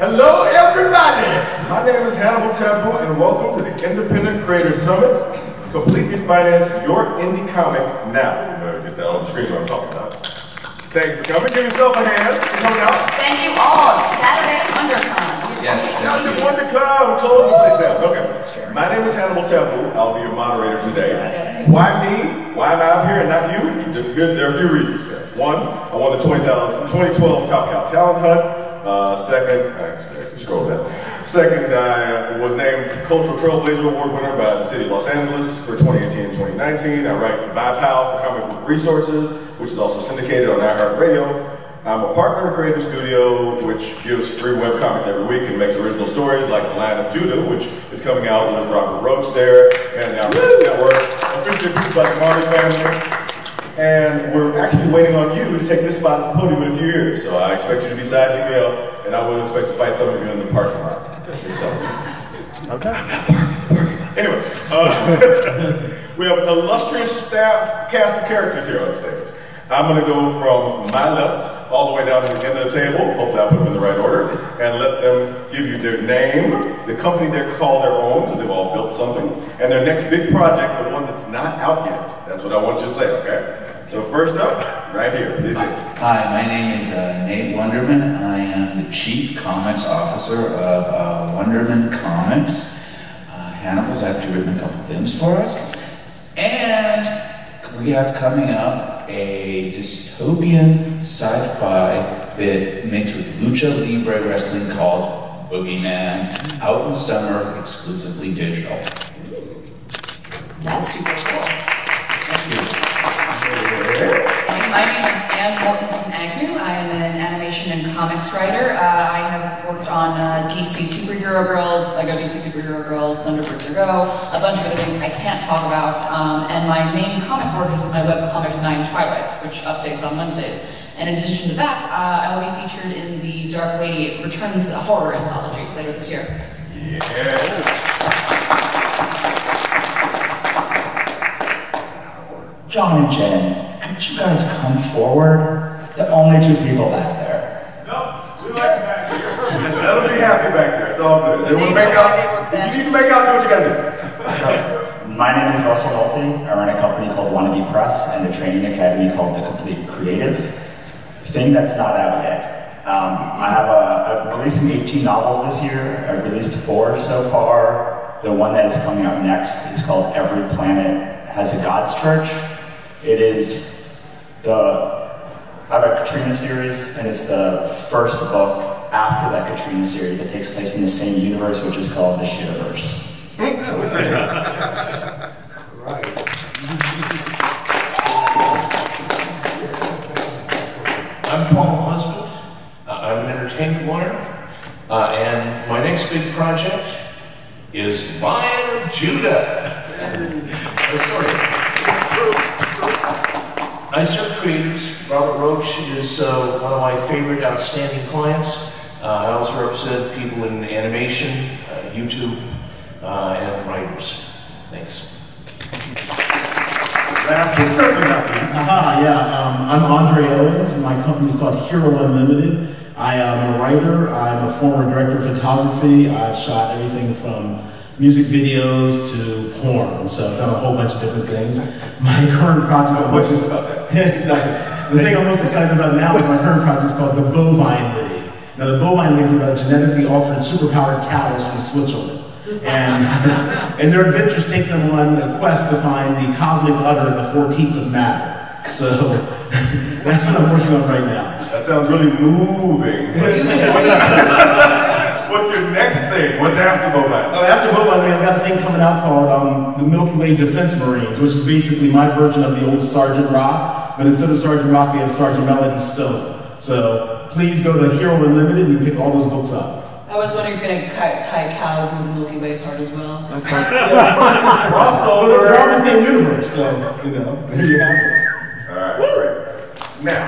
Hello, everybody! My name is Hannibal Tabu, and welcome to the Independent Creator Summit. Completely finance your indie comic now. Better get that on the screen what I'm talking about. Thank you for coming. Give yourself a hand for coming out. Thank you all. Saturday Wondercon. Yes. Saturday Wondercon. We're closing the place down. Okay. My name is Hannibal Tabu. I'll be your moderator today. Why me? Why am I up here and not you? There are a few reasons there. One, I won the 2012 Top Cow Talent Hunt. Second, scroll down. Second, I was named Cultural Trailblazer Award winner by the City of Los Angeles for 2018 and 2019. I write BiPal for Comic Book Resources, which is also syndicated on iHeartRadio. I'm a partner in a creative studio, which gives free webcomics every week and makes original stories like The Lion of Judah, which is coming out with Robert Roach there, and our network, officially produced by the Marley family. And we're actually waiting on you to take this spot at the podium in a few years. So I expect you to be sizing me up, and I would expect to fight some of you in the parking lot. Just tell me. Okay. Anyway, we have an illustrious cast of characters here on stage. I'm going to go from my left all the way down to the end of the table. Hopefully I put them in the right order. And let them give you their name, the company they call their own, because they've all built something, and their next big project, the one that's not out yet. That's what I want you to say, okay? So first up, right here. Hi, my name is Nate Wunderman. I am the Chief Comics Officer of Wunderman Comics. Hannibal's actually written a couple things for us. And we have coming up a dystopian sci-fi that mixed with lucha libre wrestling called Boogeyman, out in summer, exclusively digital. That's super cool. Thank you. My name is Agnew. I am an animation and comics writer. I have worked on DC Superhero Girls, Lego DC Superhero Girls, Thunderbirds Are Go, a bunch of other things I can't talk about. And my main comic work is with my webcomic 9 Twilights, which updates on Wednesdays. And in addition to that, I will be featured in the Dark Lady Returns horror anthology later this year. Yeah. John and Jen, could you guys come forward? The only two people back there. Nope, we like you back here. Let them be happy back there. It's all good. They want to make out. If you need to make out, do what you gotta do. My name is Russell Nohelty. I run a company called Wannabe Press and a training academy called The Complete Creative. The thing that's not out yet. I'm releasing 18 novels this year. I've released 4 so far. The one that is coming out next is called Every Planet Has a God's Church. It is I have a Katrina series, and it's the first book after that Katrina series that takes place in the same universe, which is called the Shittiverse. Right. I'm Paul Husband. I'm an entertainment lawyer, and my next big project is Lion of Judah. I serve creators. Robert Roach is one of my favorite outstanding clients. I also represent people in animation, YouTube, and writers. Thanks. Last but certainly not least. I'm Andre Owens. My company's called Hero Unlimited. I am a writer. I'm a former director of photography. I've shot everything from music videos to porn, so I've done a whole bunch of different things. My current project, exactly. The thing I'm most excited about now is my current project is called the Bovine League. Now, the Bovine League is about genetically altered, superpowered cows from Switzerland, and their adventures take them on a quest to find the cosmic udder and the 4 teats of matter. So that's what I'm working on right now. That sounds really moving. What's your next thing? What's after Bovine? Oh, after Bovine, I've got a thing coming out called the Milky Way Defense Marines, which is basically my version of the old Sergeant Rock, but instead of Sergeant Rock, we have Sergeant Melody Stone. So please go to Hero Unlimited and pick all those books up. I was wondering if you're going to tie cows in the Milky Way part as well. Okay. Crossover. They're all the same universe, so, there you have it. All right, great. Now,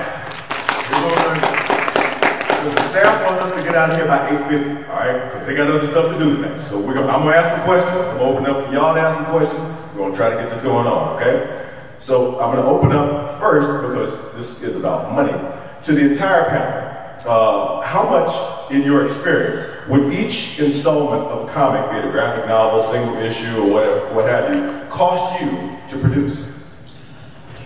the staff wants us to get out of here by 8:50, all right? Because they got other stuff to do today. So I'm going to ask some questions. I'm going to open up for y'all to ask some questions. We're going to try to get this going on, okay? So I'm going to open up first, because this is about money, to the entire panel. How much in your experience, would each installment of a comic, be it a graphic novel, single issue, or whatever, what have you, cost you to produce?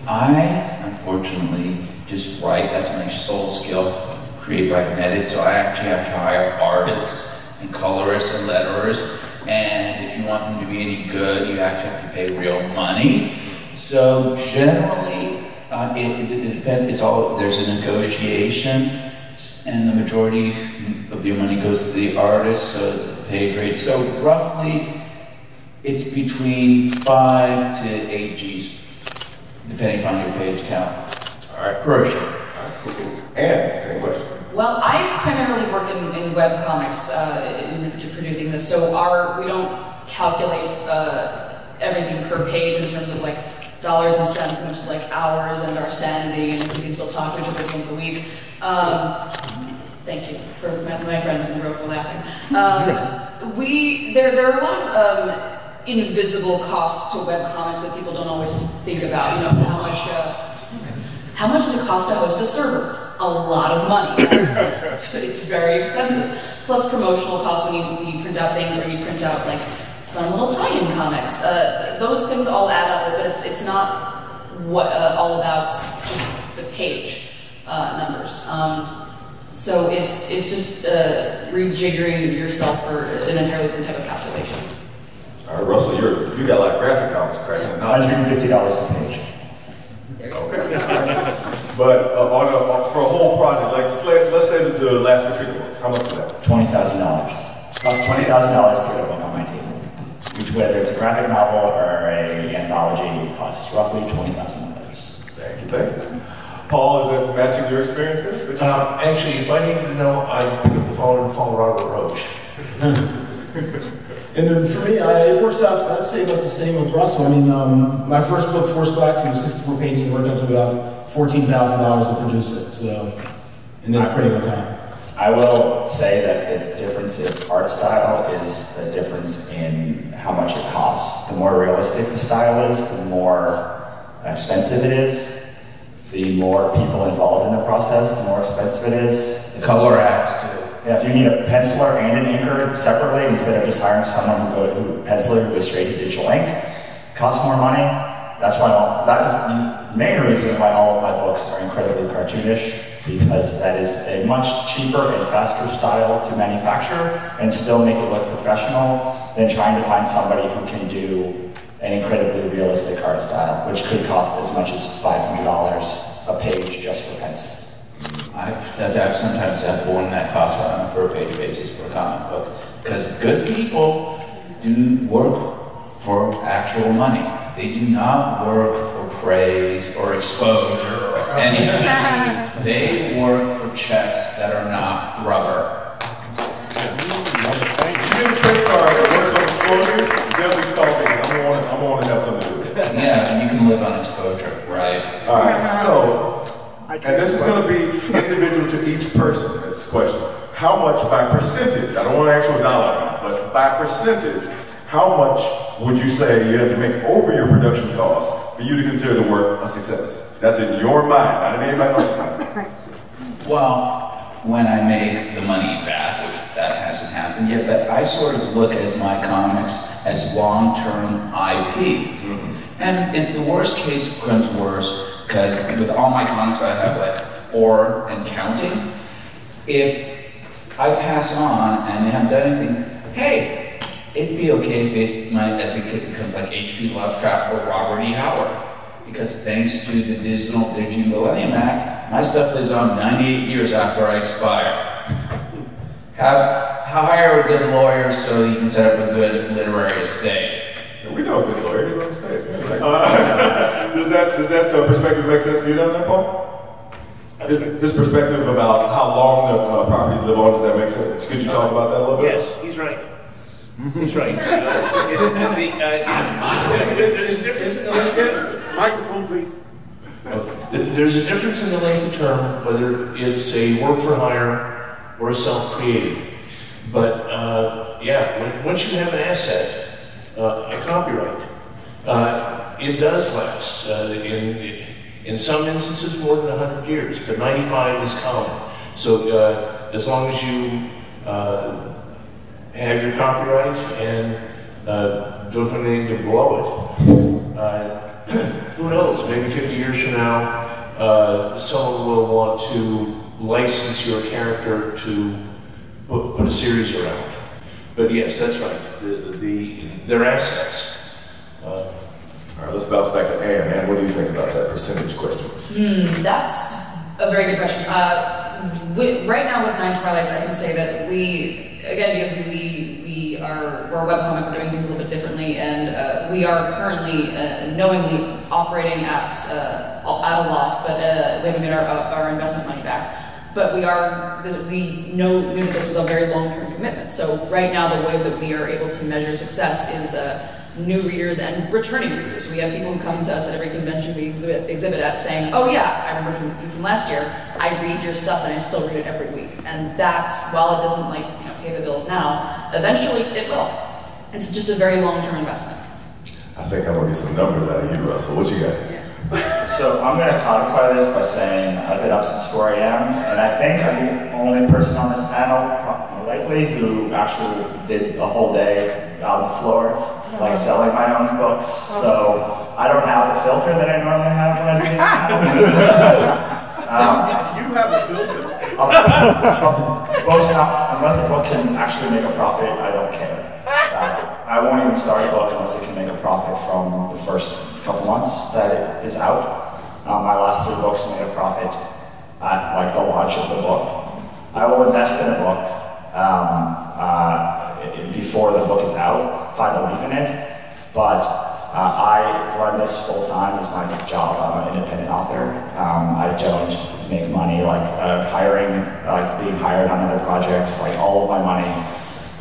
I, unfortunately, just write. That's my sole skill. Create, write, and edit. So I actually have to hire artists and colorists and letterers. And if you want them to be any good, you actually have to pay real money. So generally, it depends. It's all, there's a negotiation, and the majority of your money goes to the artist, so the pay rate. So roughly, it's between 5 to 8 G's, depending on your page count. All right, per issue. All right, cool. And same question. Well, I primarily work in web comics in producing this, so we don't calculate everything per page in terms of like dollars and cents, much as like hours and our sanity, and if we can still talk to each other at the end of the week. Thank you for my friends in the row for laughing. There are a lot of invisible costs to web comics that people don't always think about. You know, how much does it cost to host a server? A lot of money. It's very expensive. Plus promotional costs when you print out things, or you print out like fun little tie-in comics. Those things all add up, but it's not all about just the page numbers. So it's just rejiggering yourself for an entirely different type of calculation. All right, Russell, you got a lot of graphic novels, correct? $150 a page. Okay. But for a whole project, like let's say the last Katrina book, how much is that? $20,000. Costs $20,000 to get a book on my table. Which, whether it's a graphic novel or an anthology, costs roughly $20,000. Thank you. Paul, is that matching your experience there? Actually, if I needed to know, I'd pick up the phone and call Robert Roach. And then for me, it works out, I'd say about the same with Russell. I mean, my first book, Force Galaxia, was 64 pages and worked out to about $14,000 to produce it. So, and then printing on time. I will say that the difference in art style is the difference in how much it costs. The more realistic the style is, the more expensive it is. The more people involved in the process, the more expensive it is. The color adds too. Yeah, if you need a penciler and an inker separately, instead of just hiring someone who goes straight to digital ink, it costs more money. That is the main reason why all of my books are incredibly cartoonish, because that is a much cheaper and faster style to manufacture and still make it look professional than trying to find somebody who can do an incredibly realistic art style, which could cost as much as $500 a page just for pencils. I've sometimes have borne that cost on a per page basis for a comic book, because good people do work for actual money. They do not work for praise or exposure or anything. They work for checks that are not rubber. You get a credit card that works on exposure, definitely call me. I'm going to have something to do with it. Yeah, you can live on exposure, right? All right, so, and this is going to be individual to each person, this question. How much by percentage, I don't want an actual dollar amount, but by percentage, how much would you say you have to make over your production cost for you to consider the work a success? That's in your mind, not in anybody else's mind. Well, when I make the money back, which that hasn't happened yet, but I sort of look at my comics as long-term IP. And if the worst case becomes worse, because with all my comics I have like 4 and counting, if I pass on and they haven't done anything, hey, it'd be okay if my epic becomes like H.P. Lovecraft or Robert E. Howard. Because thanks to the Digital Millennium Act, my stuff lives on 98 years after I expire. Hire a good lawyer so you can set up a good literary estate. We know a good lawyer, he's on stage. Does that perspective make sense to you down there, Paul? This perspective about how long the properties live on, does that make sense? Could you talk about that a little bit? Yes, he's right. He's right. There's a difference. Microphone, please. There's a difference in the length of term, whether it's a work for hire or a self-created. But once you have an asset, a copyright, it does last. In some instances, more than 100 years, but 95 is common. So as long as you have your copyright and don't do anything to blow it, who knows, maybe 50 years from now, someone will want to license your character to put a series around. But yes, that's right, they're assets. All right, let's bounce back to Anne. Anne, what do you think about that percentage question? That's a very good question. Right now with 9 Twilights, I can say that we, again, because we're a webcomic, we're doing things a little bit differently, and we are currently knowingly operating at a loss, but we haven't made our investment money back. But we knew that this was a very long-term commitment. So right now, the way that we are able to measure success is new readers and returning readers. We have people who come to us at every convention we exhibit at saying, oh yeah, I remember from last year, I read your stuff and I still read it every week. And that's, while it doesn't pay the bills now, eventually it will. It's just a very long-term investment. I think I'm gonna get some numbers out of you, Russell. What you got? So I'm going to codify this by saying I've been up since 4 a.m. and I think I'm the only person on this panel, likely, who actually did a whole day on the floor, like selling my own books. So I don't have the filter that I normally have when I do these panels. You have a filter. Unless a book can actually make a profit, I don't care. I won't even start a book unless it can make a profit from the first couple months that it is out. My last 3 books made a profit at the launch of the book. I will invest in a book before the book is out, if I believe in it. But I run this full time as my job. I'm an independent author. I don't make money being hired on other projects. All of my money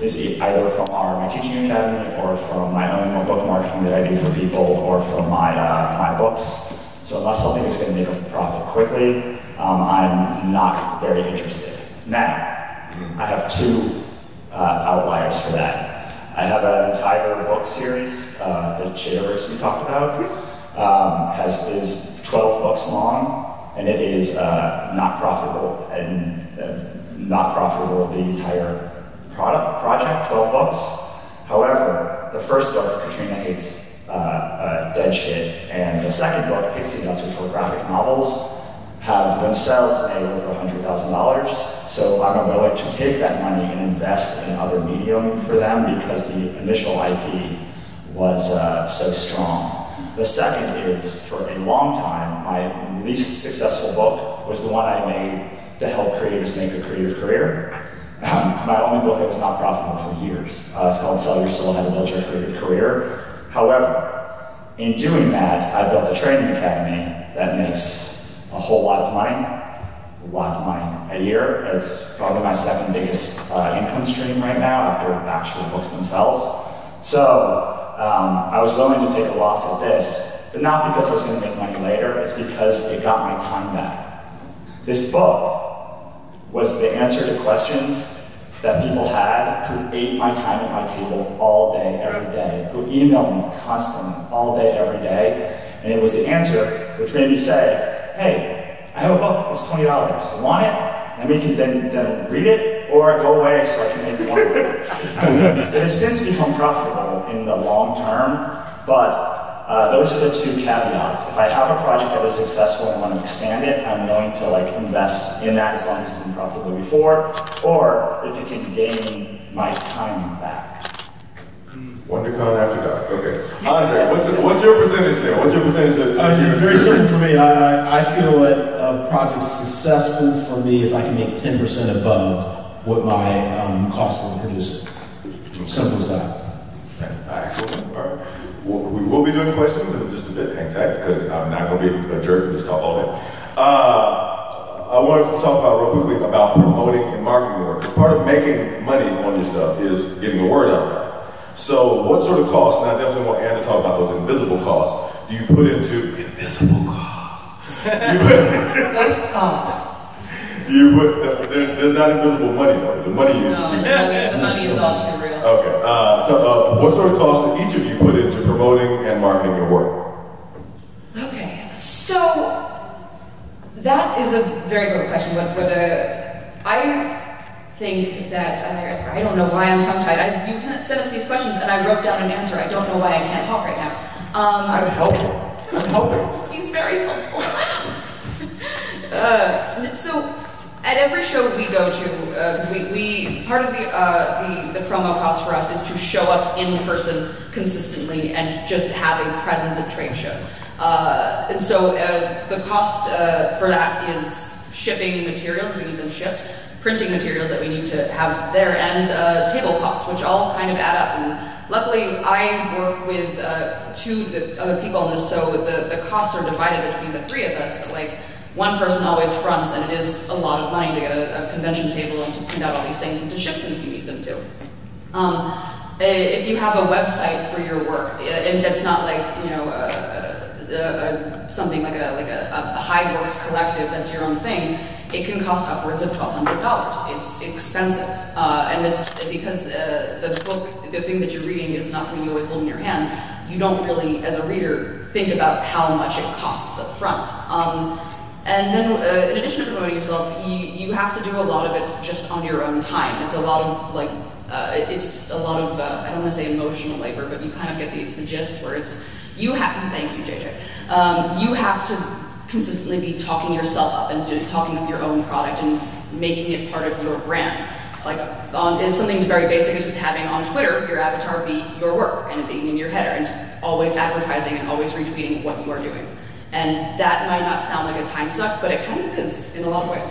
is either from my teaching academy or from my own book marketing that I do for people or from my books. So unless something is going to make a profit quickly, I'm not very interested. Now, I have 2 outliers for that. I have an entire book series, the Shadowverse we talked about, is 12 books long, and it is not profitable, the entire project, 12 books. However, the first book, Katrina Hates Dead Shit, and the second book, Pixie Dust, which were graphic novels, have themselves made over $100,000. So I'm willing to take that money and invest in other medium for them because the initial IP was so strong. The second is, for a long time, my least successful book was the one I made to help creators make a creative career. My only book that was not profitable for years. It's called Sell Your Soul, How to Build Your Creative Career. However, in doing that, I built a training academy that makes a whole lot of money a year. It's probably my 2nd biggest income stream right now after the actual books themselves. So I was willing to take a loss at this, but not because I was going to make money later, it's because it got my time back. This book was the answer to questions that people had who ate my time at my table all day, every day, who emailed me constantly all day, every day. And it was the answer which made me say, hey, I have a book, it's $20. You want it? And we can then read it or go away so I can make more. It has since become profitable in the long term, but those are the 2 caveats. If I have a project that is successful and want to expand it, I'm willing to invest in that as long as it's been profitable before, or if it can gain my time back. Wondercon after dark. Okay, Andre, what's your percentage there? What's your percentage? Very simple for me. I feel that a project's successful for me if I can make 10% above what my cost for producing. Simple as that. Excellent. All right. We will be doing questions in just a bit. Hang tight, because I'm not going to be a jerk and just talk all day. I wanted to talk about real quickly about promoting and marketing work. Part of making money on your stuff is getting the word out there. So what sort of costs, and I definitely want Anne to talk about those invisible costs, do you put into invisible costs? Ghost costs. There's not invisible money though. The money is the money is all too real. Okay. So what sort of costs do each of you put into promoting and marketing your work? Okay. So that is a very good question. think that, I don't know why I'm tongue-tied. You sent us these questions and I wrote down an answer. I don't know why I can't talk right now. I'm helping. I'm helping. He's very helpful. So, at every show we go to, because we part of the promo cost for us is to show up in person consistently and just have a presence at trade shows. And so the cost for that is shipping materials, we need them shipped, printing materials that we need to have there, and table costs, which all kind of add up. And luckily, I work with two other people on this, so the costs are divided between the three of us. But like, one person always fronts, and it is a lot of money to get a convention table and to print out all these things and to ship them if you need them to. If you have a website for your work, and that's not like, you know, something like a Hiveworks collective that's your own thing, it can cost upwards of $1,200. It's expensive, and it's because the book, the thing that you're reading, is not something you always hold in your hand. You don't really, as a reader, think about how much it costs up front. And then, in addition to promoting yourself, you have to do a lot of it just on your own time. It's a lot of, like, it's just a lot of, I don't want to say emotional labor, but you kind of get the gist where it's, you have, thank you, JJ, you have to consistently be talking yourself up and talking up your own product and making it part of your brand. Like, it's something very basic, it's just having on Twitter your avatar be your work and being in your header and just always advertising and always retweeting what you are doing. And that might not sound like a time suck, but it kind of is in a lot of ways.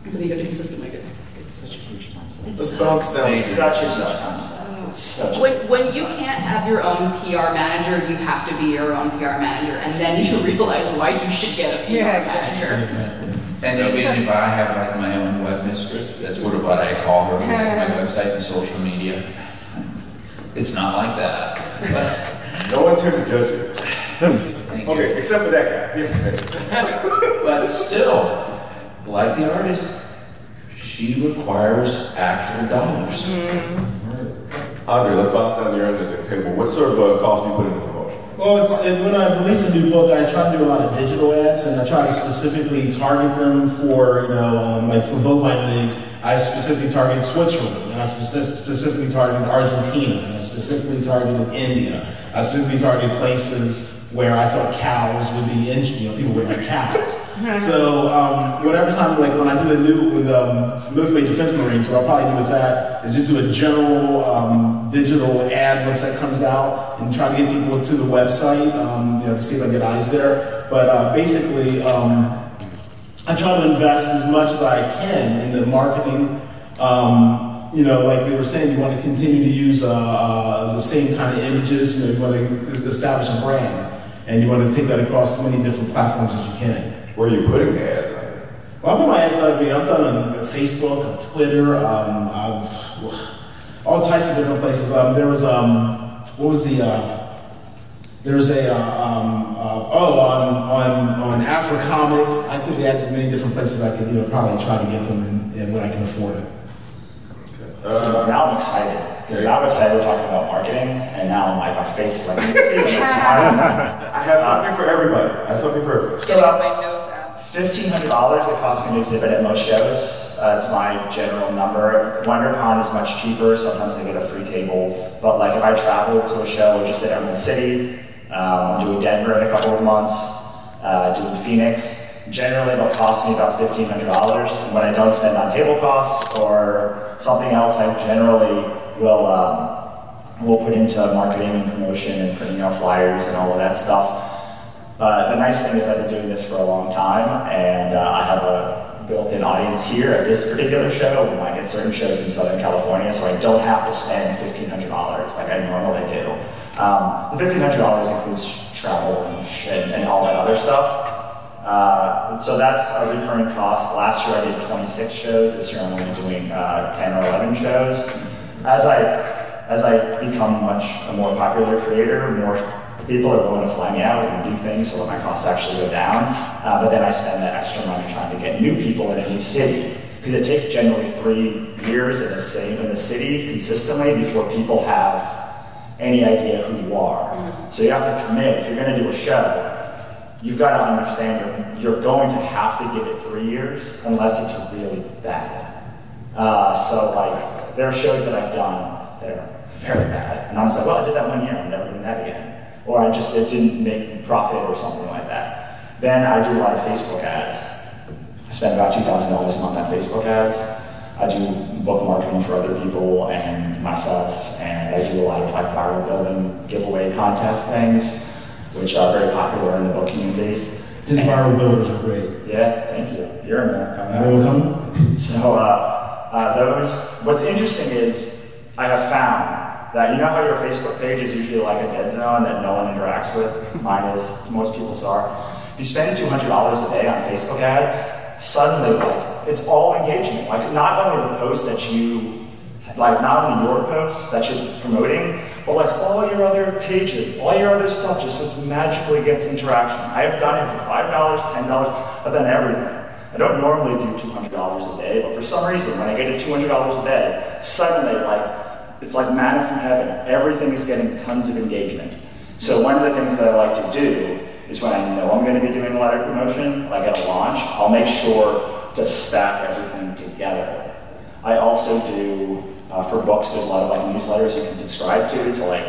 It's something you have to consistently do. It's such a huge time suck. It's such a huge time suck. It's such when you can't have your own PR manager, you have to be your own PR manager, and then you realize why you should get a PR manager. And even if I have like my own web mistress, that's what I call her, my website and social media. It's not like that. No one's here to judge you. Okay, except for that guy. But still, like the artist, she requires actual dollars. Andre, let's bounce down your end of the table. What sort of cost do you put into promotion? Well, when I release a new book, I try to do a lot of digital ads, and I try to specifically target them for, you know, like for Bovine League, I specifically targeted Switzerland, and I specifically targeted Argentina, and I specifically targeted India. I specifically targeted places where I thought cows would be, you know, people would like cows. So whatever time, like when I do the new, with Milky Way Defense Marines, what I'll probably do with that is just do a general digital ad once that comes out and try to get people to the website, you know, to see if I get eyes there. But basically, I try to invest as much as I can in the marketing. You know, like they were saying, you want to continue to use the same kind of images. You know, you want to establish a brand, and you want to take that across as many different platforms as you can. Where are you putting the ads on? Well, I put my ads on. I've done on Facebook, on Twitter, all types of different places. There was what was the? There was a on Afro Comics. I put the ads in many different places. I could, you know, probably try to get them in when I can afford it. So now I'm excited. Because now I'm excited talking about marketing, and now my face is like, I have something for everybody. So my notes out. $1,500 it costs me to exhibit at most shows. It's my general number. Wondercon is much cheaper. Sometimes I get a free table. But like if I travel to a show just at Emerald City, doing Denver in a couple of months, doing Phoenix, generally it'll cost me about $1,500. And when I don't spend on table costs or something else, I generally will put into marketing and promotion and printing out flyers and all of that stuff. The nice thing is I've been doing this for a long time, and I have a built-in audience here at this particular show, and I get certain shows in Southern California, so I don't have to spend $1,500 like I normally do. The $1,500 includes travel and shit and all that other stuff. So that's a recurring cost. Last year I did 26 shows. This year I'm only doing 10 or 11 shows. As I become a more popular creator, more people are willing to fly me out and do things so that my costs actually go down. But then I spend that extra money trying to get new people in a new city. Because it takes generally 3 years in the city consistently before people have any idea who you are. So you have to commit. If you're going to do a show, you've got to understand you're going to have to give it 3 years unless it's really bad. So like, there are shows that I've done that are very bad, and I was like, well, I did that 1 year, I'm never doing that again. Or it didn't make profit or something like that. Then I do a lot of Facebook ads. I spend about $2,000 a month on Facebook ads. I do book marketing for other people and myself, and I do a lot of like viral building giveaway contest things, which are very popular in the book community. His viral builders are great. Yeah, thank you. You're in there. So what's interesting is I have found that, you know how your Facebook page is usually like a dead zone that no one interacts with? Mine is, most people's are. If you spend $200 a day on Facebook ads, suddenly like, it's all engagement. Like not only the posts that you, like not only your posts that you're promoting, but like all your other pages, all your other stuff just magically gets interaction. I have done it for $5, $10, I've done everything. I don't normally do $200 a day, but for some reason, when I get to $200 a day, suddenly like, it's like manna from heaven. Everything is getting tons of engagement. So one of the things that I like to do is when I know I'm going to be doing a lot of promotion, like at a launch, I'll make sure to stack everything together. I also do, for books, there's a lot of like newsletters you can subscribe to like,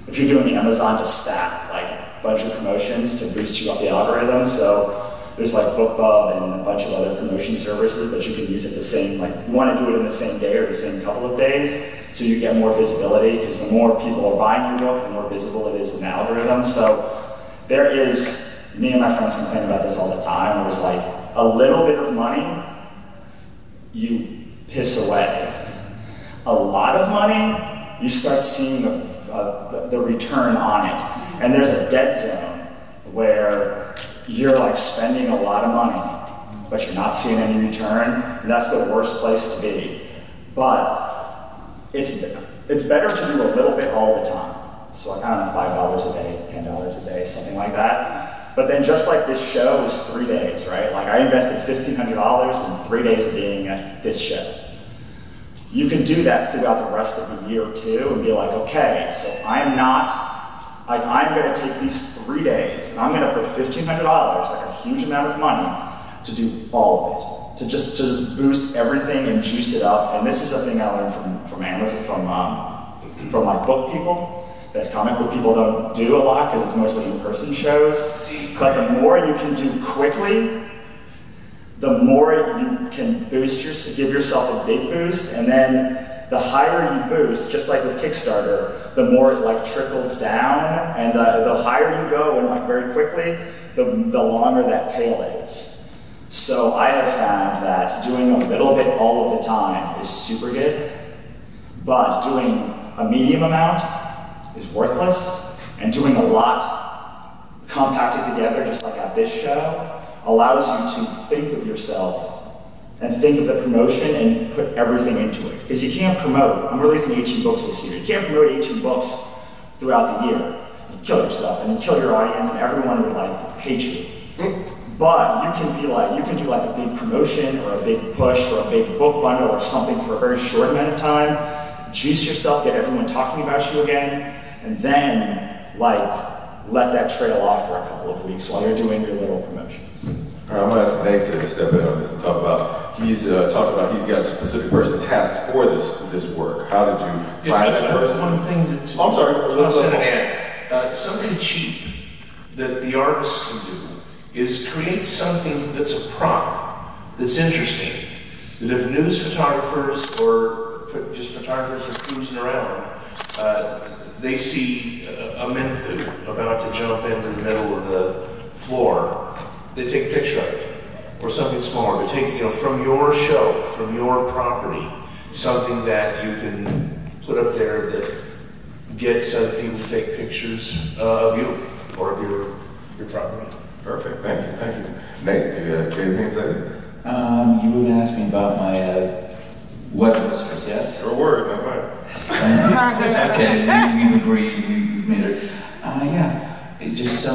if you're doing Amazon, to stack like a bunch of promotions to boost you up the algorithm. So there's like BookBub and a bunch of other promotion services that you can use at the same, like you want to do it in the same day or the same couple of days, so you get more visibility, because the more people are buying your book, the more visible it is in the algorithm. So there is, me and my friends complain about this all the time, there's like a little bit of money, you piss away. A lot of money, you start seeing the return on it. And there's a dead zone where you're like spending a lot of money, but you're not seeing any return, and that's the worst place to be. But it's better to do a little bit all the time. So like, I don't know, $5 a day, $10 a day, something like that. But then just like this show is 3 days, right? Like I invested $1,500 in 3 days of being at this show. You can do that throughout the rest of the year too, and be like, okay, so I'm going to take these 3 days, and I'm going to put $1,500, like a huge amount of money, to do all of it. To just boost everything and juice it up. And this is a thing I learned from Amazon, from like book people, that comic book people don't do a lot because it's mostly in-person shows. But the more you can do quickly, the more you can give yourself a big boost, and then the higher you boost, just like with Kickstarter, the more it like trickles down, and the higher you go and like very quickly, the longer that tail is. So I have found that doing a little bit all of the time is super good, but doing a medium amount is worthless, and doing a lot compacted together, just like at this show, allows you to think of yourself and think of the promotion and put everything into it. Because you can't promote, I'm releasing 18 books this year, you can't promote 18 books throughout the year. You kill yourself and you kill your audience, and everyone would like hate you. But you can do like a big promotion or a big push or a big book bundle or something for a very short amount of time, juice yourself, get everyone talking about you again, and then like let that trail off for a couple of weeks while you're doing your little promotions. All right, I'm going to ask Nate to step in on this and talk about, he's got a specific person tasked for this work. How did you find that person? One thing to I'm sorry. toss in and add. Something cheap that the artist can do is create something that's a prop, that's interesting, that if news photographers or just photographers are cruising around, they see a menthu about to jump into the middle of the floor, they take a picture of it, or something smaller. They take, from your show, from your property, something that you can put up there that gets other people to take pictures of you or of your property. Perfect, thank you. Nate, do you have anything to say? You were going to ask me about my web mistress, yes? Your word, not mine. It's okay, we've agreed, we've made it. It's just a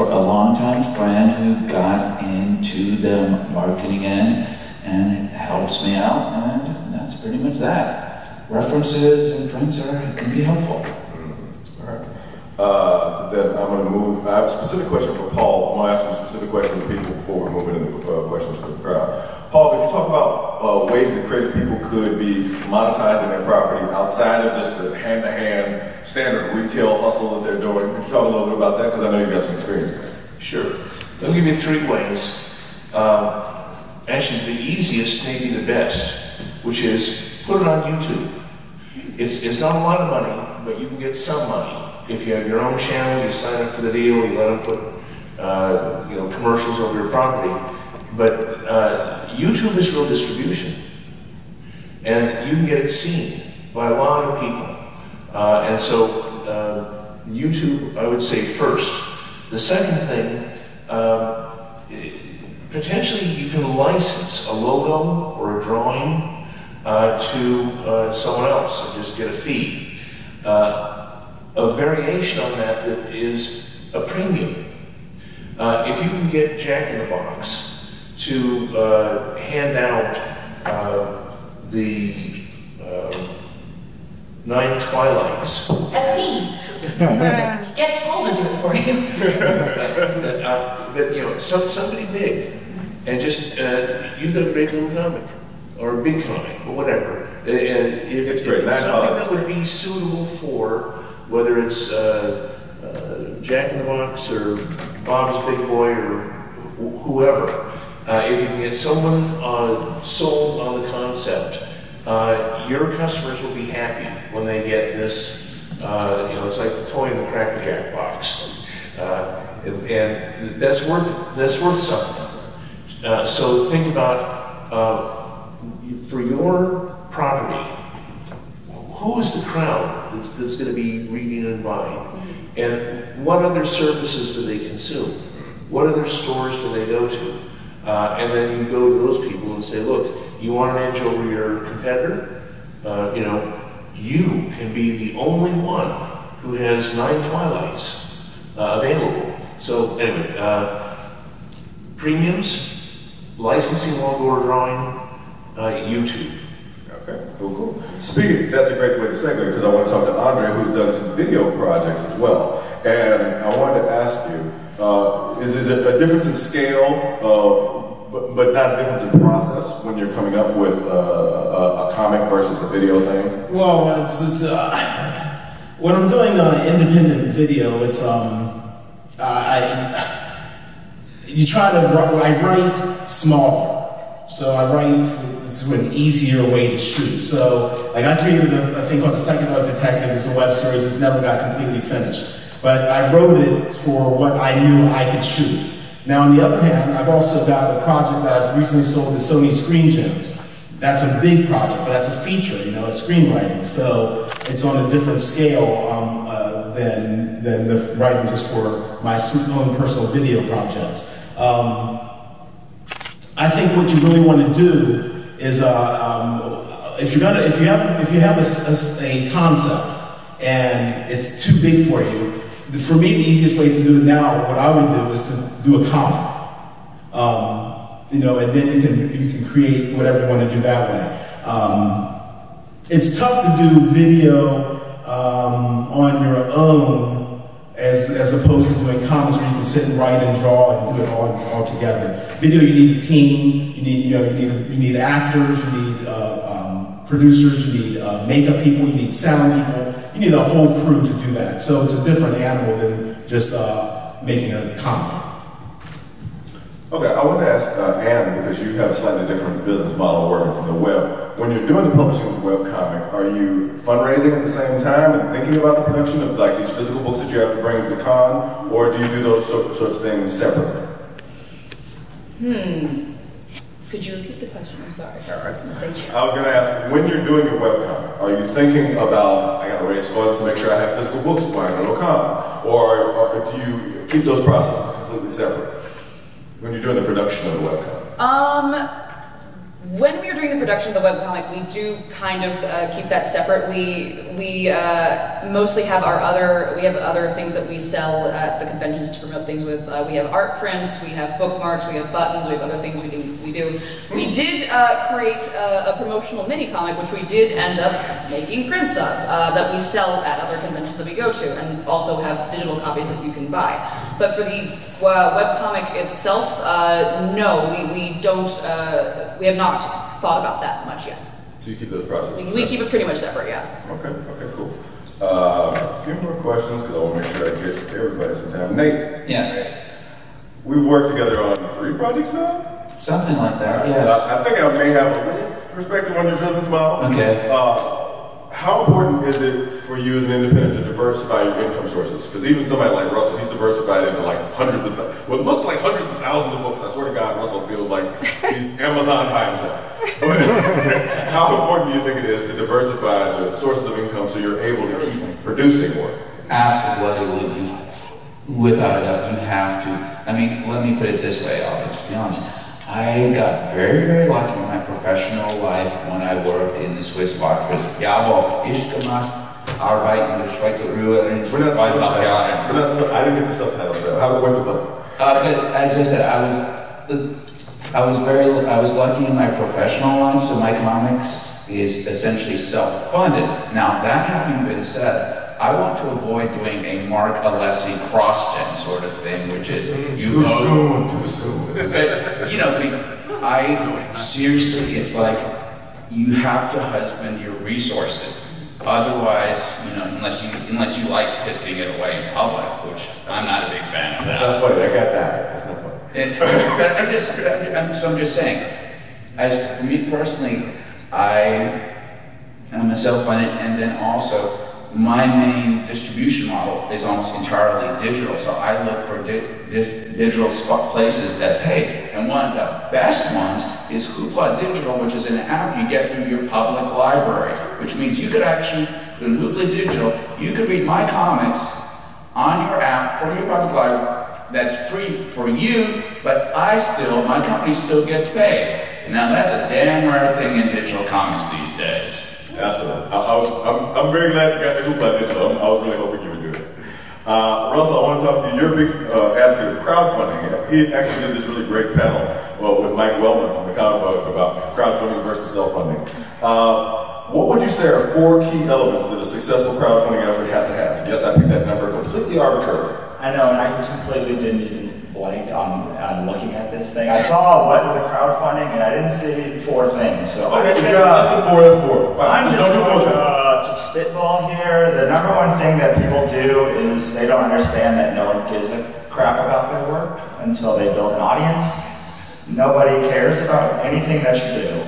long-time friend who got into the marketing end, and it helps me out, and that's pretty much that. References and friends can be helpful. All right. Then I'm going to move. I have a specific question for Paul. I want to ask some specific questions to people before we move into questions for the crowd. Paul, could you talk about ways that creative people could be monetizing their property outside of just the hand-to-hand standard retail hustle that they're doing. Could you talk a little bit about that? Because I know you've got some experience there. Sure. Let me give you 3 ways. Actually, the easiest may be the best, which is put it on YouTube. It's not a lot of money, but you can get some money. If you have your own channel, you sign up for the deal, you let them put commercials over your property. But YouTube is real distribution, and you can get it seen by a lot of people. And so YouTube, I would say first. The second thing, potentially you can license a logo or a drawing to someone else and just get a fee. A variation on that is a premium. If you can get Jack in the Box to hand out the 9 Twilights. That's me. Get Paul to do it for you. But somebody big, and just you've got a great little comic, or a big comic, or whatever. If something that would be suitable for whether it's Jack in the Box or Bob's Big Boy or whoever. If you can get someone sold on the concept, your customers will be happy when they get this. It's like the toy in the Cracker Jack box, and that's worth something. So think about for your property, who is the crowd that's going to be reading and buying, and what other services do they consume? What other stores do they go to? And then you go to those people and say, look, you want an edge over your competitor? You can be the only one who has 9 Twilights available. So anyway, premiums, licensing, logo or drawing, YouTube. Okay, cool. Speaking, that's a great way to segue because I want to talk to Andre, who's done some video projects as well. And I wanted to ask you, is it a difference in scale, but not a difference in process when you're coming up with a comic versus a video thing? Well, when I'm doing independent video, it's I write smaller, so I write for an easier way to shoot. So, like I created a thing called The Second Art Detective. It's a web series that's never got completely finished. But I wrote it for what I knew I could shoot. Now, on the other hand, I've also got a project that I've recently sold to Sony Screen Gems. That's a big project, but that's a feature, it's screenwriting. So it's on a different scale than the writing just for my own personal video projects. I think what you really want to do is if you have a concept and it's too big for you. For me, the easiest way to do it now, what I would do is to do a comic, and then you can create whatever you want to do that way. It's tough to do video on your own as opposed to doing comics where you can sit and write and draw and do it all together. Video, you need a team. You need actors. You need producers. You need makeup people. You need sound people. You need a whole crew to do that. So it's a different animal than just making a comic. Okay, I want to ask Anne, because you have a slightly different business model working from the web. When you're doing the publishing of the web comic, are you fundraising at the same time and thinking about the production of like these physical books that you have to bring to the con, or do you do those sorts of things separately? Could you repeat the question? I'm sorry. All right. Thank you. I was going to ask, when you're doing your webcomic, are you thinking about, I got to raise funds to make sure I have physical books when I go to a con? Or do you keep those processes completely separate when you're doing the production of the webcomic? When we are doing the production of the webcomic, we do kind of keep that separate. We mostly have other things that we sell at the conventions to promote things with. We have art prints, we have bookmarks, we have buttons, we have other things we do. We did create a promotional mini comic, which we did end up making prints of, that we sell at other conventions that we go to, and also have digital copies that you can buy. But for the webcomic itself, no, we don't. We have not thought about that much yet. So you keep those processes We keep it pretty much separate, yeah. Okay, cool. A few more questions because I want to make sure I get everybody some time. Nate. Yes. We've worked together on 3 projects now? Something like that, yes. I think I may have a little perspective on your business model. Okay. How important is it for you as an independent to diversify your income sources? Because even somebody like Russell, he's diversified into like hundreds of, well, it looks like hundreds of thousands of books. I swear to God, Russell feels like he's Amazon by himself. But how important do you think it is to diversify the sources of income so you're able to keep producing work? Absolutely. Without a doubt, you have to. I mean, let me put it this way, I'll just be honest. I got very, very lucky in my professional life when I worked in the Swiss watch business. Jawohl, ich gemacht, arbeiten mit Schweizer Ruhe und zweieinhalb Jahren. I didn't get the subtitles though. How was it? But as I said, I was lucky in my professional life, so my comics is essentially self-funded. Now, that having been said, I want to avoid doing a Mark Alessi cross-gen sort of thing, which is too soon. But, you know, I seriously, it's like you have to husband your resources. Otherwise, you know, unless you like pissing it away in public, which I'm not a big fan of that. That's not funny. I got that. That's not funny. But I'm just saying, as for me personally, I am a self-funded, and then also my main distribution model is almost entirely digital, so I look for digital places that pay. And one of the best ones is Hoopla Digital, which is an app you get through your public library, which means you could actually, in Hoopla Digital, you could read my comics on your app from your public library. That's free for you, but my company still gets paid. Now that's a damn rare thing in digital comics these days. Excellent. I'm very glad you got the Hoopla Digital. I was really hoping you would do it. Russell, I want to talk to you. You're a big advocate of crowdfunding. He actually did this really great panel with Mike Wellman from the comic book about crowdfunding versus self-funding. What would you say are 4 key elements that a successful crowdfunding effort has to have? Yes, I picked that number completely arbitrarily. I know, and I completely didn't even blank on looking at this thing. I saw what with the crowdfunding, and I didn't see 4 things. So okay, less than 4, that's 4. I'm just going to spitball here. The number one thing that people do is they don't understand that no one gives a crap about their work until they build an audience. Nobody cares about anything that you do.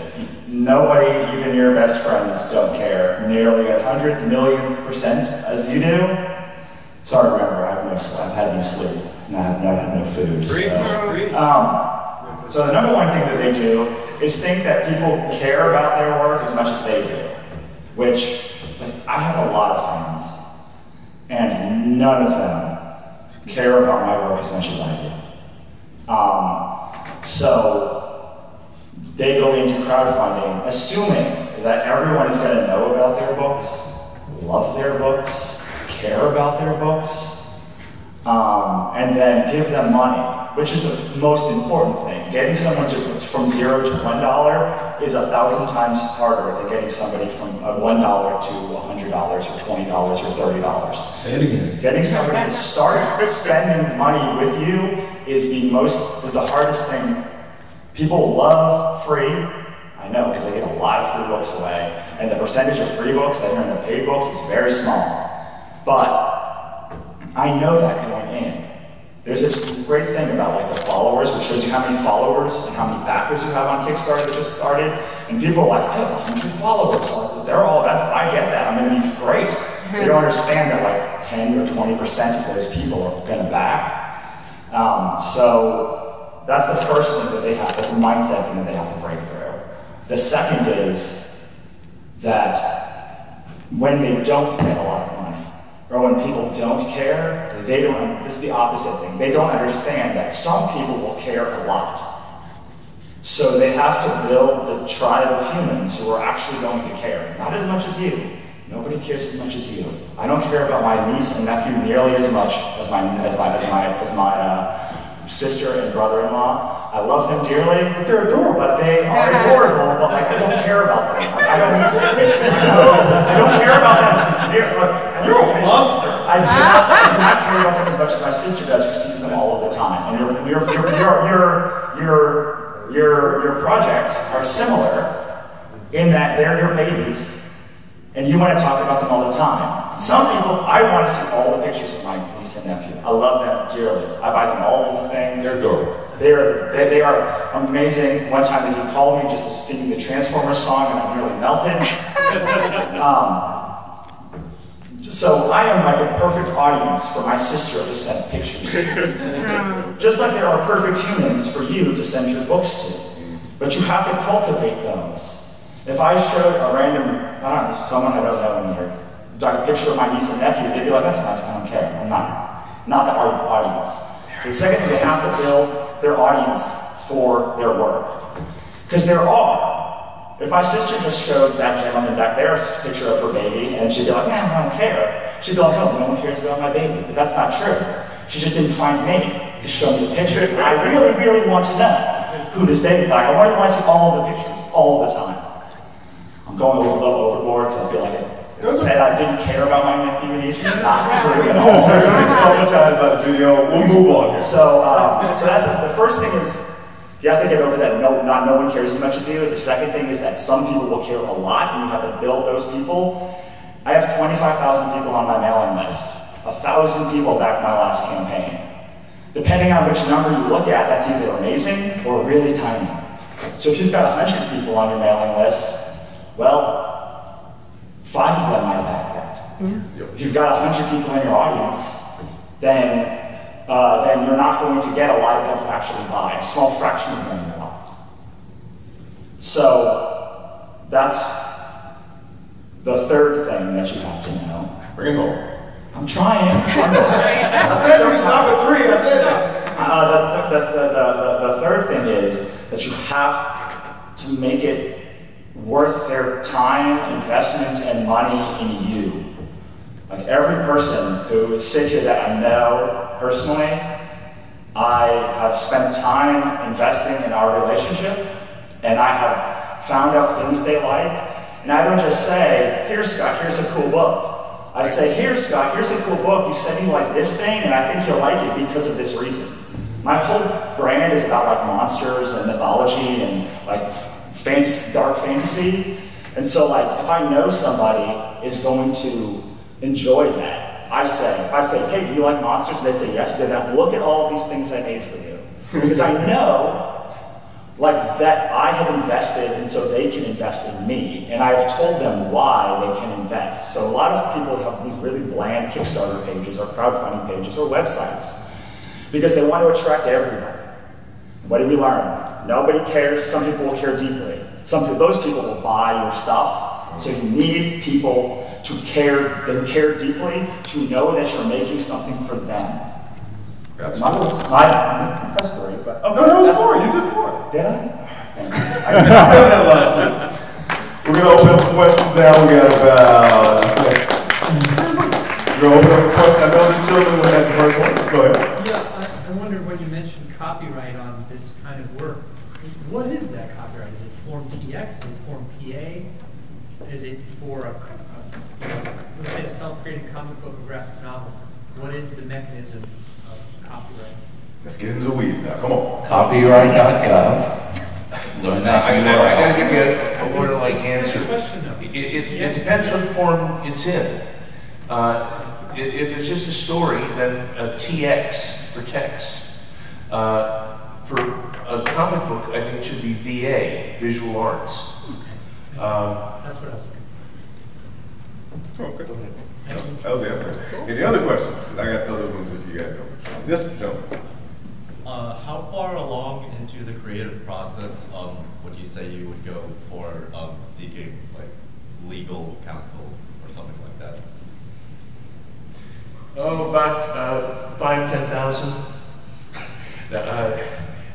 Nobody, even your best friends, don't care nearly 100 million% as you do. Sorry, remember, I've had no sleep, and I have not had no food. So the number one thing that they do is think that people care about their work as much as they do, which, like, I have a lot of friends, and none of them care about my work as much as I do. So they go into crowdfunding assuming that everyone is going to know about their books, love their books, care about their books, and then give them money, which is the most important thing. Getting someone from $0 to $1 is 1,000 times harder than getting somebody from $1 to $100 or $20 or $30. Say it again. Getting somebody to start spending money with you is the hardest thing. People love free. I know, because they give a lot of free books away, and the percentage of free books that are in the paid books is very small. But I know that going in. There's this great thing about like the followers, which shows you how many followers and how many backers you have on Kickstarter that just started. And people are like, I have 100 followers. Like, they're all that. I get that. I'm going to be great. They don't understand that like 10 or 20% of those people are going to back. So that's the first thing that they have. That's the mindset thing that they have to break through. The second is that when they don't get a lot of money, or when people don't care, this is the opposite thing. They don't understand that some people will care a lot. So they have to build the tribe of humans who are actually going to care. Not as much as you. Nobody cares as much as you. I don't care about my niece and nephew nearly as much as my sister and brother-in-law. I love them dearly. They're adorable. But they are adorable, but like, I don't care about them. Like, I don't care about them. You're a monster. I do not care about them as much as my sister does, who sees them all of the time. And your projects are similar, they're your babies, and you want to talk about them all the time. Some people, I want to see all the pictures of my niece and nephew. I love them dearly. I buy them all of the things. They're adorable. They are amazing. One time he called me just to sing the Transformers song, and I nearly melted. So I am like a perfect audience for my sister to send pictures to. Just like there are perfect humans for you to send your books to. But you have to cultivate those. If I showed a random, I don't know, someone I don't know in here, like a picture of my niece and nephew, they'd be like, that's nice, I don't care. I'm not the audience. So the second thing, they have to build their audience for their work. Because there are. If my sister just showed that gentleman back there a picture of her baby, and she'd be like, yeah, I don't care. She'd be like, oh, no one cares about my baby. But that's not true. She just didn't find me to show me the picture. I really, really want to know who this baby is. I really want to see all of the pictures, all the time. I'm going a little overboard, because I feel like it said I didn't care about my nephew and niece, which is not true at all. We're going to be traumatized by the video. We'll move on here. So that's the first thing is, you have to get over that not no one cares as much as you. The second thing is that some people will care a lot, and you have to build those people. I have 25,000 people on my mailing list. 1,000 people backed my last campaign. Depending on which number you look at, that's either amazing or really tiny. So if you've got 100 people on your mailing list, well, 5 of them might back that. Mm-hmm. If you've got 100 people in your audience, then you're not going to get a lot of them to actually buy. A small fraction of them will. So that's the third thing that you have to know. Bring it home. I'm trying. I said you stop at 3. I said that. The third thing is that you have to make it worth their time, investment, and money in you. Like every person who sits here that I know personally, I have spent time investing in our relationship, and I have found out things they like. And I don't just say, here, Scott, here's a cool book. I say, here, Scott, here's a cool book. You said you like this thing, and I think you'll like it because of this reason. My whole brand is about like monsters and mythology and like fantasy, dark fantasy. And so like, if I know somebody is going to enjoy that, I say, hey, do you like monsters? And they say yes. I say, now look at all these things I made for you. Because I know like that I have invested, and so they can invest in me. And I've told them why they can invest. So a lot of people have these really bland Kickstarter pages or crowdfunding pages or websites because they want to attract everybody. What did we learn? Nobody cares. Some people will care deeply. Those people will buy your stuff. So you need people to care deeply, to know that you're making something for them. That's that's 3, but no, that was 4. You did 4. Did I? I said that last week. We're gonna open up for questions now. We got about. We're gonna open up for questions. I know this gentleman was at the first one. Let's go ahead. Yeah, I wondered when you mentioned copyright on this kind of work. What is that copyright? Is it Form TX? Is it Form PA? Is it for let's say a self-created comic book or graphic novel? What is the mechanism of copyright? Let's get into the weeds now. Come on. Copyright.gov. Learn that. I got to give you a borderline answer. It depends what form it's in. If it's just a story, then a TX for text. For a comic book, I think it should be VA, Visual Arts. That's what I was thinking. Okay. That was the answer. Any other questions? I got other ones if you guys don't. Yes, gentlemen. How far along into the creative process would you say you would go for seeking like legal counsel or something like that? Oh, about 5,000 to 10,000.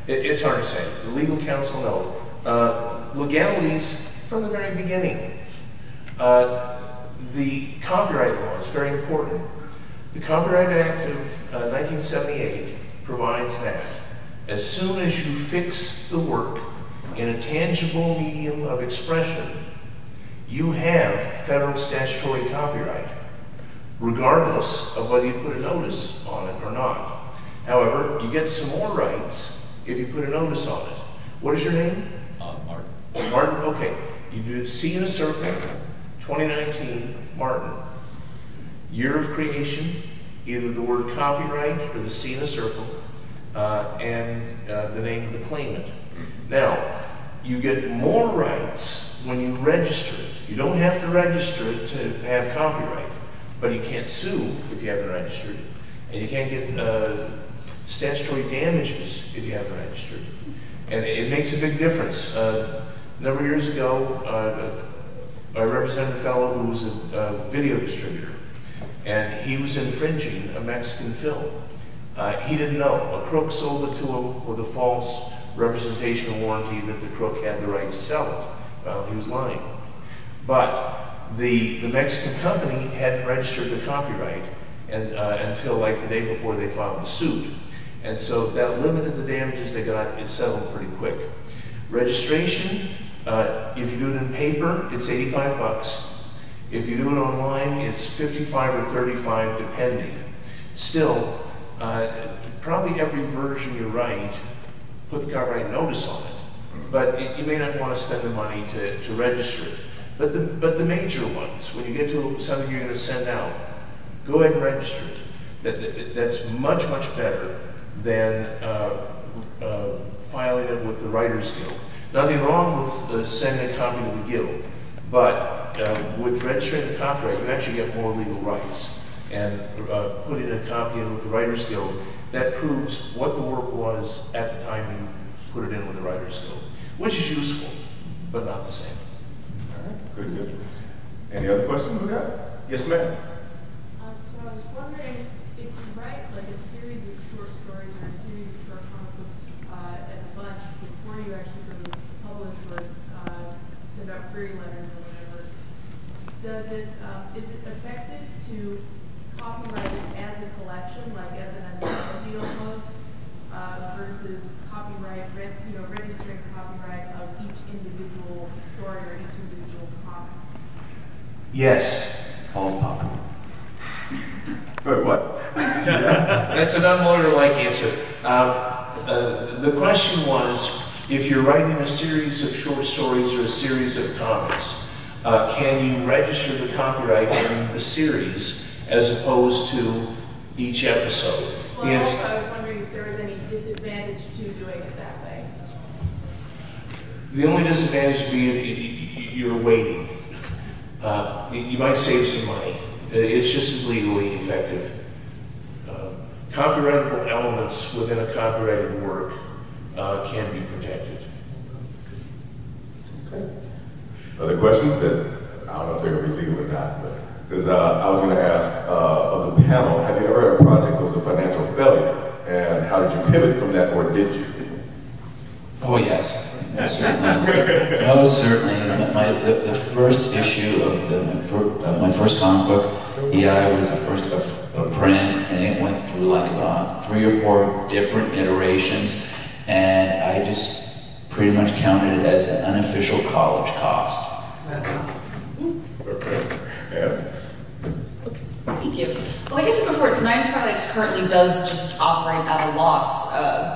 It's hard to say. The legal counsel, no. Legalities from the very beginning. The copyright law is very important. The Copyright Act of 1978 provides that as soon as you fix the work in a tangible medium of expression, you have federal statutory copyright, regardless of whether you put a notice on it or not. However, you get some more rights if you put a notice on it. What is your name? Martin. Martin, okay. You do C in a circle, 2019, Martin. Year of creation, either the word copyright or the C in a circle, and the name of the claimant. Now, you get more rights when you register it. You don't have to register it to have copyright, but you can't sue if you haven't registered it. And you can't get statutory damages if you haven't registered it. And it makes a big difference. A number of years ago, I represented a fellow who was a video distributor, and he was infringing a Mexican film. He didn't know. A crook sold it to him with a false representation and warranty that the crook had the right to sell it. Well, he was lying. But the Mexican company hadn't registered the copyright until like the day before they filed the suit. And so that limited the damages they got. It settled pretty quick. Registration, if you do it in paper, it's 85 bucks. If you do it online, it's 55 or 35 depending. Still, probably every version you write, put the copyright notice on it. But you may not want to spend the money to register it. But the major ones, when you get to something you're going to send out, go ahead and register it. That's much, much better than filing it with the Writers Guild. Nothing wrong with sending a copy to the Guild, but with registering the copyright, you actually get more legal rights. And putting a copy in with the Writers Guild, that proves what the work was at the time you put it in with the Writers Guild, which is useful, but not the same. All right, good, good. Any other questions we got? Yes, ma'am. So I was wondering if you write like a series of short stories or a series of short comic books at a bunch before you actually go to publish or send out query letters or whatever, is it effective to copyright it as a collection, like as an anthology almost, versus registering copyright of each individual story or each individual comic? Yes. All pop. Wait, what? That's an unlawyer-like answer. The question was, if you're writing a series of short stories or a series of comics, can you register the copyright in the series as opposed to each episode? Well, Yes. also I was wondering if there was any disadvantage to doing it that way. The only disadvantage would be you're waiting. You might save some money. It's just as legally effective. Copyrightable elements within a copyrighted work can be protected. Okay. Other questions that, I don't know if they're going to be legal or not, but because I was going to ask of the panel, have you ever had a project that was a financial failure? And how did you pivot from that, or did you? Oh, yes. Certainly. No, certainly. The first issue of my first comic book, EI, was the first of print, and it went through like about 3 or 4 different iterations, and I just pretty much counted it as an unofficial college cost. Okay. Yeah. Thank you. Well, like I said before, Nine Twilights currently does just operate at a loss,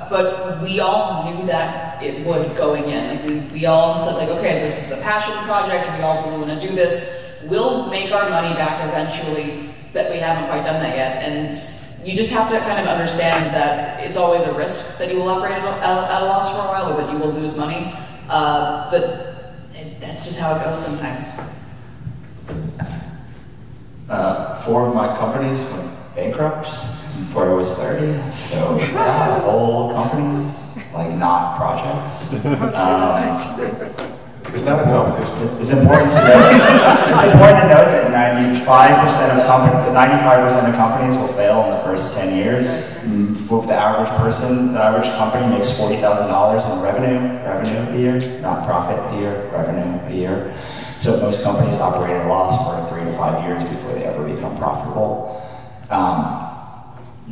but we all knew that it would going in. Like we all said, like, okay, this is a passion project, we all really want to do this. We'll make our money back eventually, but we haven't quite done that yet. And you just have to kind of understand that it's always a risk that you will operate at a loss for a while, or that you will lose money. But that's just how it goes sometimes. 4 of my companies went bankrupt before I was 30, so yeah, whole companies, like not projects. It's not a competition. It's important to note. It's important to note that 95% of companies will fail in the first 10 years. The average person, the average company makes $40,000 in revenue a year, not profit a year, revenue a year. So most companies operate at a loss for 3 to 5 years before they ever become profitable.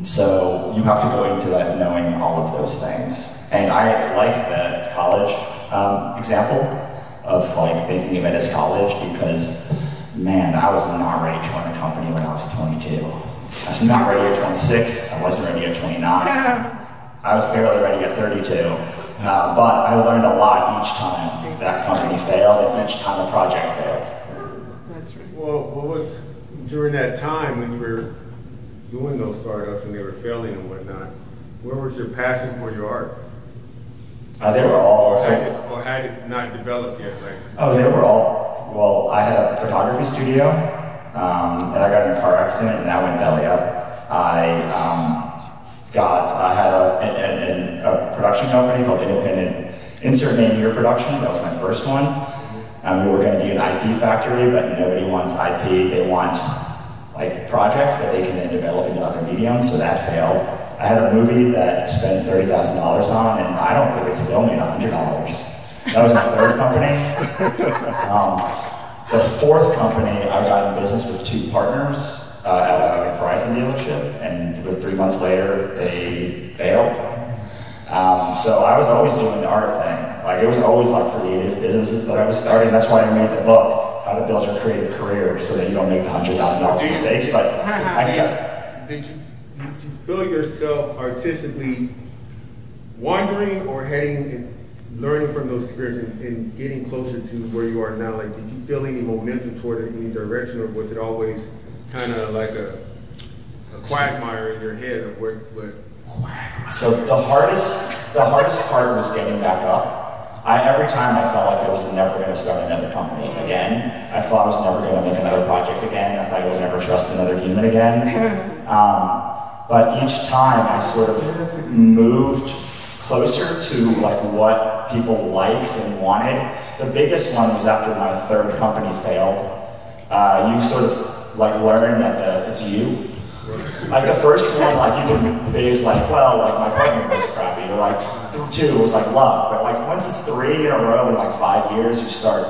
So you have to go into that knowing all of those things. And I like the college example of like thinking of it as college, because man, I was not ready to run a company when I was 22. I was not ready at 26. I wasn't ready at 29. I was barely ready at 32. But I learned a lot each time that company failed and each time a project failed. Well, what was, during that time when you were doing those startups and they were failing and whatnot, where was your passion for your art? They were all... Or had it not developed yet? Like, oh, they were all... Well, I had a photography studio, and I got in a car accident and that went belly up. I had a production company called Independent Insert Name Here Productions. That was my first one. We were going to be an IP factory, but nobody wants IP. They want like projects that they can then develop into other mediums, so that failed. I had a movie that I spent $30,000 on, and I don't think it still made $100. That was my third company. The fourth company, I got in business with two partners at a Verizon dealership, and 3 months later, they failed. So I was always doing the art thing. Like, it was always like creative businesses that I was starting. That's why I made the book, How to Build Your Creative Career, so that you don't make the $100,000 mistakes. But did you feel yourself artistically wandering or heading and learning from those experiences and getting closer to where you are now? Like, did you feel any momentum toward any direction, or was it always kind of like a quagmire in your head of what? So the hardest part was getting back up. Every time I felt like I was never going to start another company again. I thought I was never going to make another project again. I thought I would never trust another human again. But each time I sort of moved closer to like what people liked and wanted. The biggest one was after my third company failed. You sort of like learn that it's you. Like the first one, like you can base like, well, like my partner was crappy, or like 2 was like luck. But like once it's 3 in a row in like 5 years, you start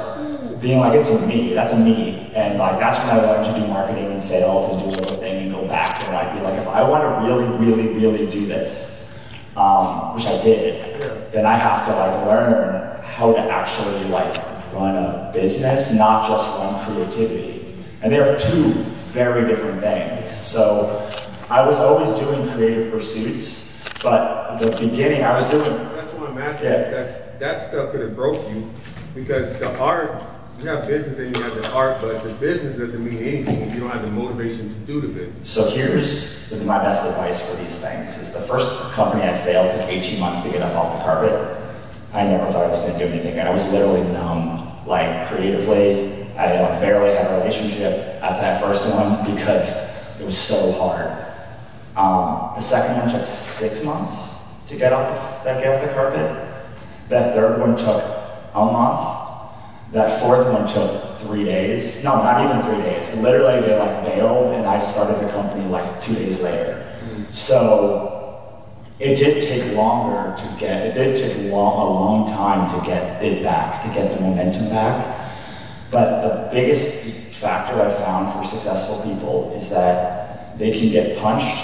being like, it's a me, that's a me. And like that's when I learned to do marketing and sales and do everything and go back and like be like, if I want to really do this, which I did, then I have to like learn how to actually like run a business, not just run creativity. And they are 2 very different things. So I was always doing creative pursuits, but at the beginning I was doing... That's what I'm asking, because that stuff could have broke you, because the art, you have business and you have the art, but the business doesn't mean anything if you don't have the motivation to do the business. So here's my best advice for these things, is the first company I failed took 18 months to get up off the carpet. I never thought I was going to do anything, and I was literally numb, like creatively. I barely had a relationship at that first one because it was so hard. The second one took 6 months to get off the carpet. That third one took a month. That fourth one took 3 days. No, not even 3 days. Literally, they like bailed, and I started the company like 2 days later. So it did take longer to get. It did take a long time to get it back, to get the momentum back. But the biggest factor I found for successful people is that they can get punched,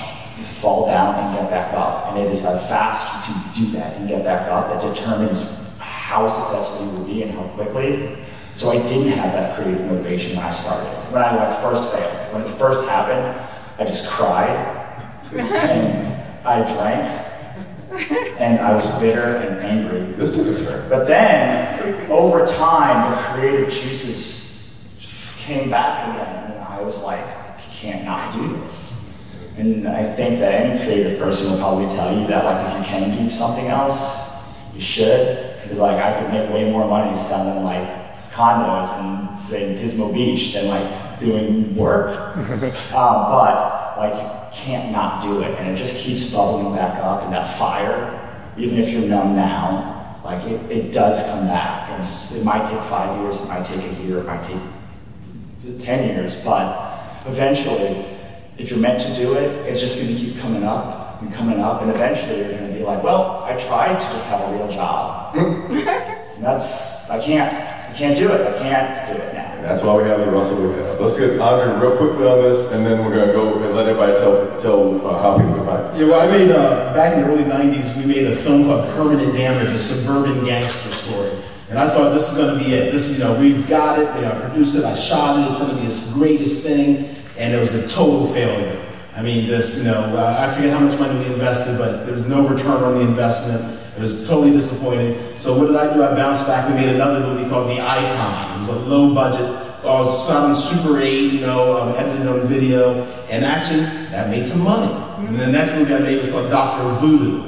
fall down, and get back up. And it is how fast you can do that and get back up that determines how successful you will be and how quickly. So I didn't have that creative motivation when I started. When I like first failed, when it first happened, I just cried, and I drank, and I was bitter and angry. But then, over time, the creative juices came back again, and I was like, I can't not do this. And I think that any creative person will probably tell you that, like, if you can do something else, you should. Because, like, I could make way more money selling, like, condos in Pismo Beach than, like, doing work. But, like, you can't not do it, and it just keeps bubbling back up, and that fire, even if you're numb now, like it does come back. And it might take 5 years, it might take a year, it might take 10 years, but eventually, if you're meant to do it, it's just going to keep coming up, and eventually you're going to be like, well, I tried to just have a real job. And I can't do it. I can't do it now. And that's why we have the Russell Hotel. Let's get Andre real quickly on this, and then we're going to go and let everybody tell how people can find it. Yeah, well, I made, back in the early 90s, we made a film called Permanent Damage, a suburban gangster story. And I thought this is going to be it. This, we've got it. I produced it. I shot it. It's going to be this greatest thing. And it was a total failure. I mean, I forget how much money we invested, but there was no return on the investment. It was totally disappointing. So what did I do? I bounced back and made another movie called The Icon. It was a low budget, some Super 8, edited on video, and actually that made some money. And the next movie I made was called Dr. Voodoo,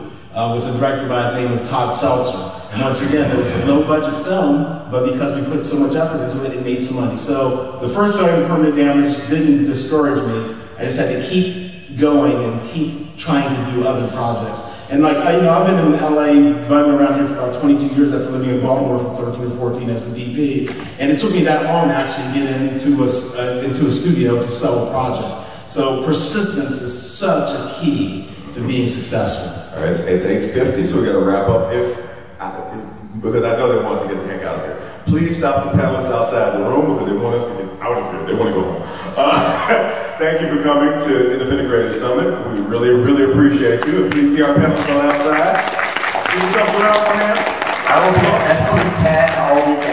with a director by the name of Todd Seltzer. And once again, it was a low budget film, but because we put so much effort into it, it made some money. So the first film, Permanent Damage, didn't discourage me. I just had to keep going and keep trying to do other projects. And I've been in LA, I've been around here for about 22 years after living in Baltimore for 13 or 14 as a DP. And it took me that long to actually get into a studio to sell a project. So persistence is such a key to being successful. All right, it's 8:50, so we got to wrap up. Because I know they want us to get the heck out of here. Please stop the panelists outside the room because they want us to get out of here. They want to go home. Thank you for coming to Independent Creator Summit. We really, really appreciate you. And please see our panelists on outside. Please come around, man. I will be at SO10 all weekend.